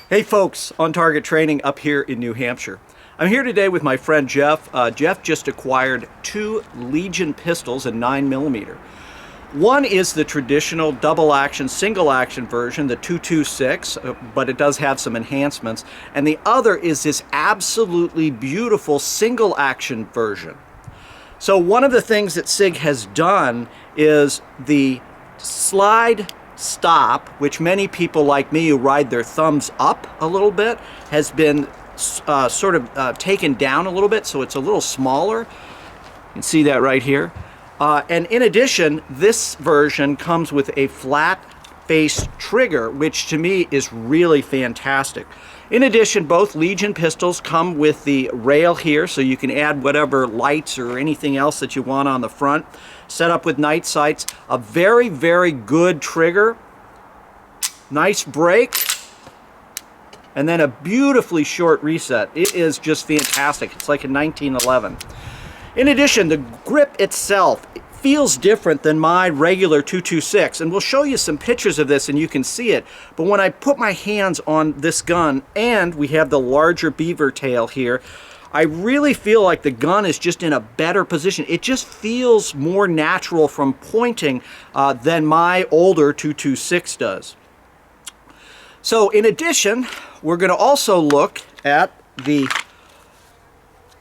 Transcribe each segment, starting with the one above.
Hey folks, On Target Training up here in New Hampshire. I'm here today with my friend Jeff. Jeff just acquired 2 Legion pistols in 9mm. One is the traditional double action, single action version, the 226, but it does have some enhancements. And the other is this absolutely beautiful single action version. So one of the things that Sig has done is the slide stop, which many people like me who ride their thumbs up a little bit, has been taken down a little bit, so it's a little smaller. You can see that right here. And in addition, this version comes with a flat face trigger, which to me is really fantastic. In addition, both Legion pistols come with the rail here, so you can add whatever lights or anything else that you want on the front. Set up with night sights. A very, very good trigger. Nice break. And then a beautifully short reset. It is just fantastic. It's like a 1911. In addition, the grip itself feels different than my regular 226, and we'll show you some pictures of this and you can see it. But when I put my hands on this gun, and we have the larger beaver tail here, I really feel like the gun is just in a better position. It just feels more natural from pointing than my older 226 does. So in addition, we're going to also look at the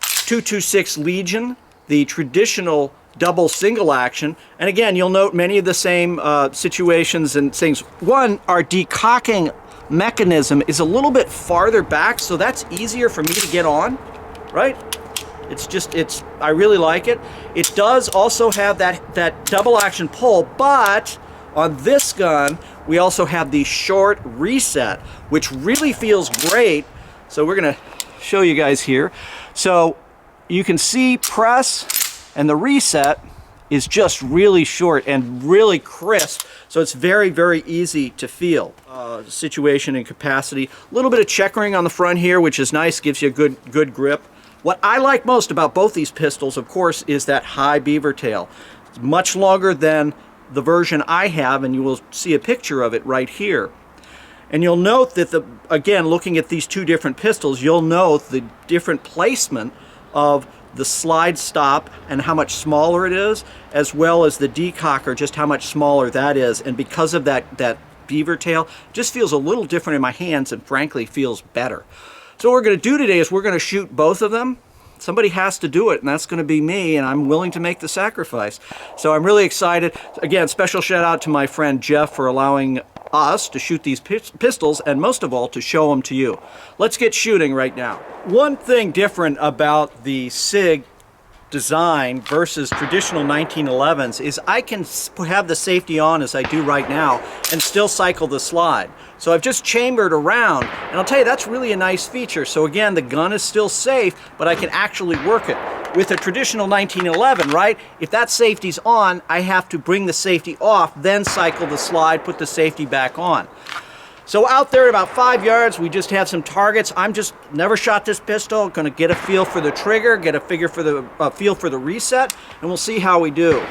226 Legion, the traditional double single action. And again, you'll note many of the same situations and things. One, our decocking mechanism is a little bit farther back, so that's easier for me to get on, right? I really like it. It does also have that double action pull, but on this gun, we also have the short reset, which really feels great. So we're gonna show you guys here. So you can see press, and the reset is just really short and really crisp, so it's very, very easy to feel. Situation and capacity. A little bit of checkering on the front here, which is nice, gives you a good grip. What I like most about both these pistols, of course, is that high beaver tail. It's much longer than the version I have, and you will see a picture of it right here. And you'll note that, again, looking at these two different pistols, you'll note the different placement of the slide stop and how much smaller it is, as well as the decocker, just how much smaller that is. And because of that beaver tail, it just feels a little different in my hands and frankly feels better. So what we're going to do today is we're going to shoot both of them. Somebody has to do it, and that's going to be me, and I'm willing to make the sacrifice. So I'm really excited. Again, special shout out to my friend Jeff for allowing us to shoot these pistols, and most of all to show them to you. Let's get shooting right now. One thing different about the Sig design versus traditional 1911s is I can have the safety on as I do right now and still cycle the slide. So I've just chambered around, and I'll tell you, that's really a nice feature. So again, the gun is still safe, but I can actually work it. With a traditional 1911, right, if that safety's on, I have to bring the safety off, then cycle the slide, put the safety back on. So out there at about 5 yards, we just have some targets. I'm just never shot this pistol. Going to get a feel for the trigger, get a feel for the reset, and we'll see how we do.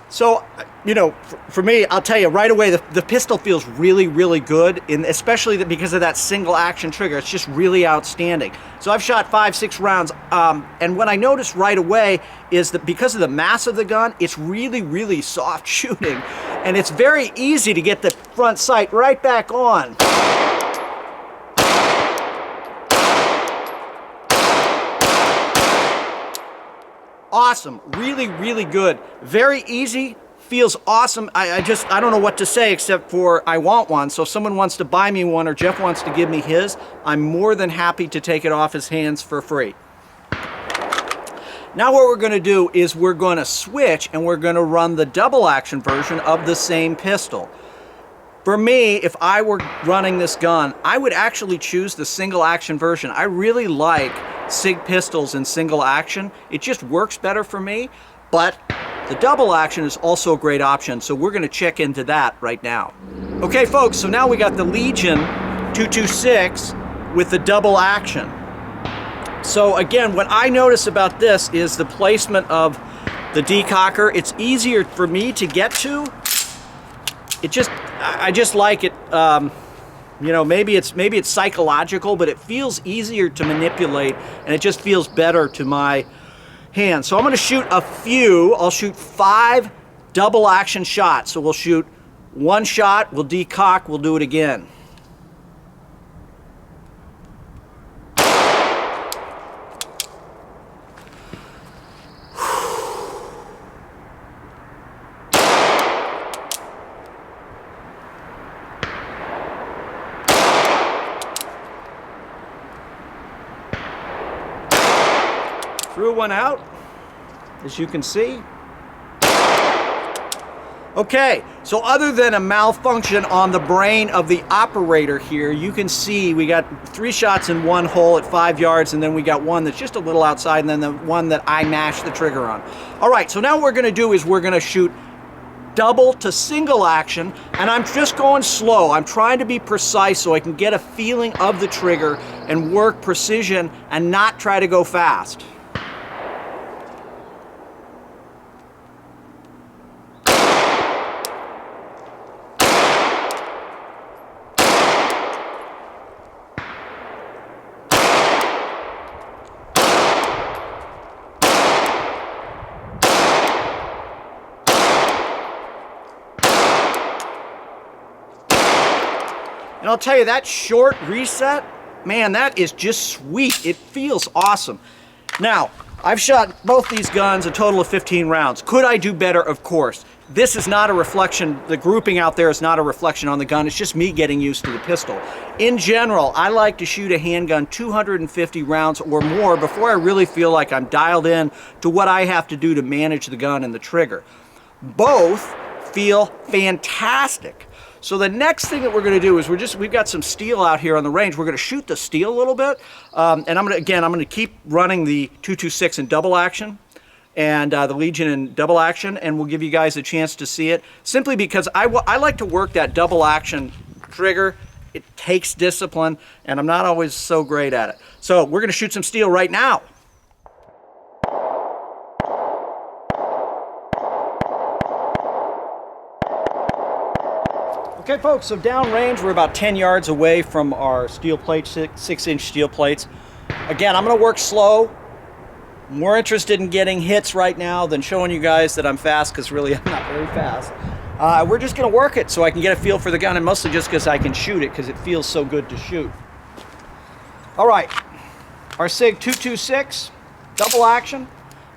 So, you know, for me, I'll tell you right away, the pistol feels really, really good, especially because of that single action trigger. It's just really outstanding. So I've shot 5-6 rounds, and what I noticed right away is that because of the mass of the gun, it's really, really soft shooting, and it's very easy to get the front sight right back on. Awesome, really, really good. Very easy, feels awesome. I don't know what to say except for I want one. So if someone wants to buy me one or Jeff wants to give me his, I'm more than happy to take it off his hands for free. Now what we're going to do is we're going to switch and we're going to run the double action version of the same pistol. For me, if I were running this gun, I would actually choose the single action version. I really like Sig pistols in single action. It just works better for me, but the double action is also a great option, so we're going to check into that right now. Okay folks, so now we got the Legion 226 with the double action. So again, what I notice about this is the placement of the decocker. It's easier for me to get to. I just like it. You know, maybe it's psychological, but it feels easier to manipulate, and it just feels better to my hand. So I'm going to shoot a few. I'll shoot 5 double action shots. So we'll shoot 1 shot, we'll decock, we'll do it again. Threw one out, as you can see. Okay, so other than a malfunction on the brain of the operator here, you can see we got 3 shots in 1 hole at 5 yards, and then we got 1 that's just a little outside, and then the 1 that I mashed the trigger on. All right, so now what we're gonna do is we're gonna shoot double to single action, and I'm just going slow. I'm trying to be precise so I can get a feeling of the trigger and work precision and not try to go fast. And I'll tell you, that short reset, man, that is just sweet. It feels awesome. Now, I've shot both these guns a total of 15 rounds. Could I do better? Of course. This is not a reflection, the grouping out there is not a reflection on the gun. It's just me getting used to the pistol. In general, I like to shoot a handgun 250 rounds or more before I really feel like I'm dialed in to what I have to do to manage the gun and the trigger. Both feel fantastic. So the next thing that we're going to do is we've got some steel out here on the range. We're going to shoot the steel a little bit, and I'm going to keep running the 226 in double action and the Legion in double action, and we'll give you guys a chance to see it. Simply because I like to work that double action trigger. It takes discipline, and I'm not always so great at it. So we're going to shoot some steel right now. Okay folks, so downrange, we're about 10 yards away from our steel plates, 6-inch steel plates. Again, I'm gonna work slow. More interested in getting hits right now than showing you guys that I'm fast, because really I'm not very fast. We're just gonna work it so I can get a feel for the gun, and mostly just because I can shoot it, because it feels so good to shoot. All right, our Sig 226, double action.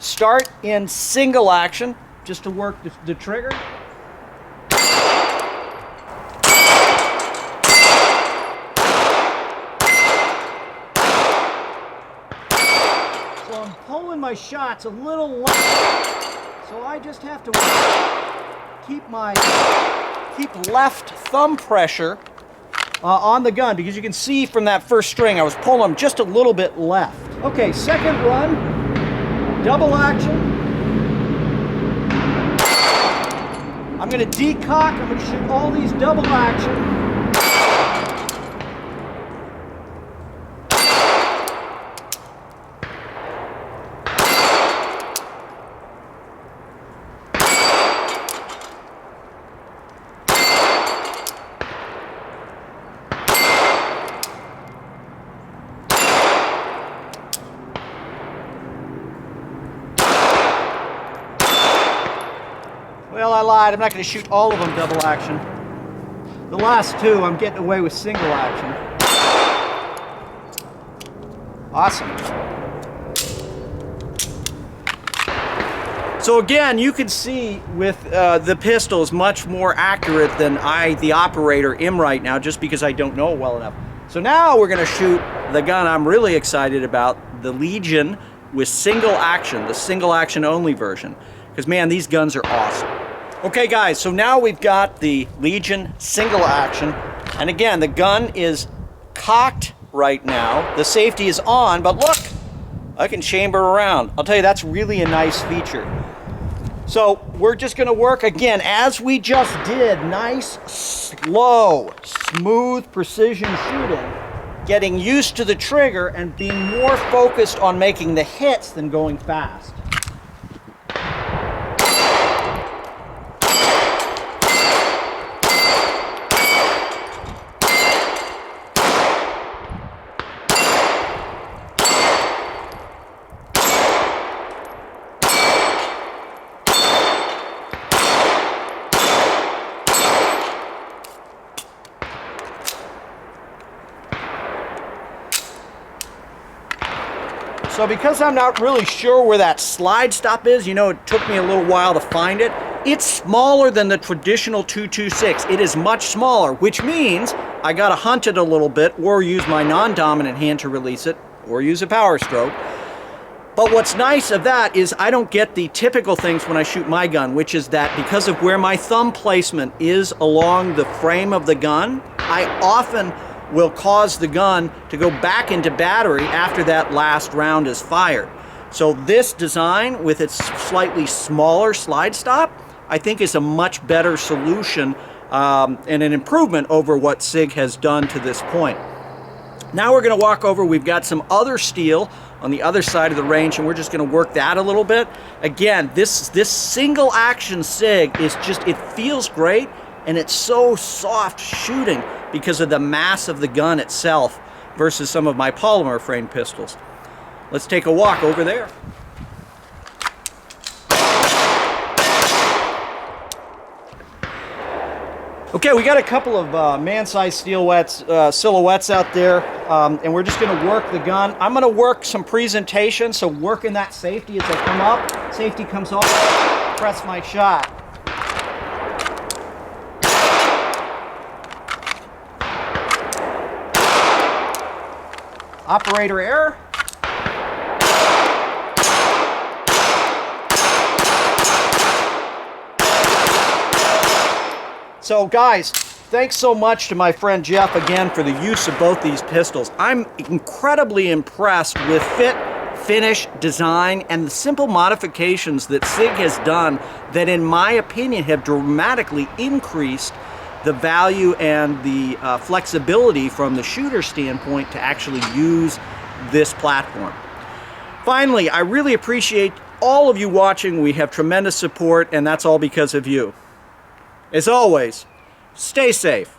Start in single action, just to work the trigger. Pulling my shots a little left, so I just have to keep left thumb pressure on the gun, because you can see from that first string I was pulling them just a little bit left. Okay, second run, double action. I'm going to decock. I'm going to shoot all these double action. Well, I lied. I'm not going to shoot all of them double action. The last 2, I'm getting away with single action. Awesome. So again, you can see with the pistol is much more accurate than I, the operator, am right now, just because I don't know it well enough. So now we're going to shoot the gun I'm really excited about, the Legion with single action, the single action only version. Because man, these guns are awesome. Okay guys, so now we've got the Legion single action, and again, the gun is cocked right now. The safety is on, but look, I can chamber around. I'll tell you, that's really a nice feature. So we're just going to work again as we just did. Nice, slow, smooth precision shooting, getting used to the trigger and being more focused on making the hits than going fast. So because I'm not really sure where that slide stop is, you know, it took me a little while to find it. It's smaller than the traditional 226. It is much smaller, which means I gotta hunt it a little bit or use my non-dominant hand to release it or use a power stroke. But what's nice of that is I don't get the typical things when I shoot my gun, which is that because of where my thumb placement is along the frame of the gun, I often will cause the gun to go back into battery after that last round is fired. So this design with its slightly smaller slide stop, I think is a much better solution and an improvement over what Sig has done to this point. Now we're going to walk over, we've got some other steel on the other side of the range and we're just going to work that a little bit. Again, this single action Sig is just, it feels great and it's so soft shooting because of the mass of the gun itself versus some of my polymer frame pistols. Let's take a walk over there. Okay, we got a couple of man-sized silhouettes out there, and we're just going to work the gun. I'm going to work some presentation, so working that safety as I come up. Safety comes off, press my shot. Operator error. So guys, thanks so much to my friend Jeff again for the use of both these pistols. I'm incredibly impressed with fit, finish, design, and the simple modifications that Sig has done that in my opinion have dramatically increased the value and the flexibility from the shooter standpoint to actually use this platform. Finally, I really appreciate all of you watching. We have tremendous support, and that's all because of you. As always, stay safe.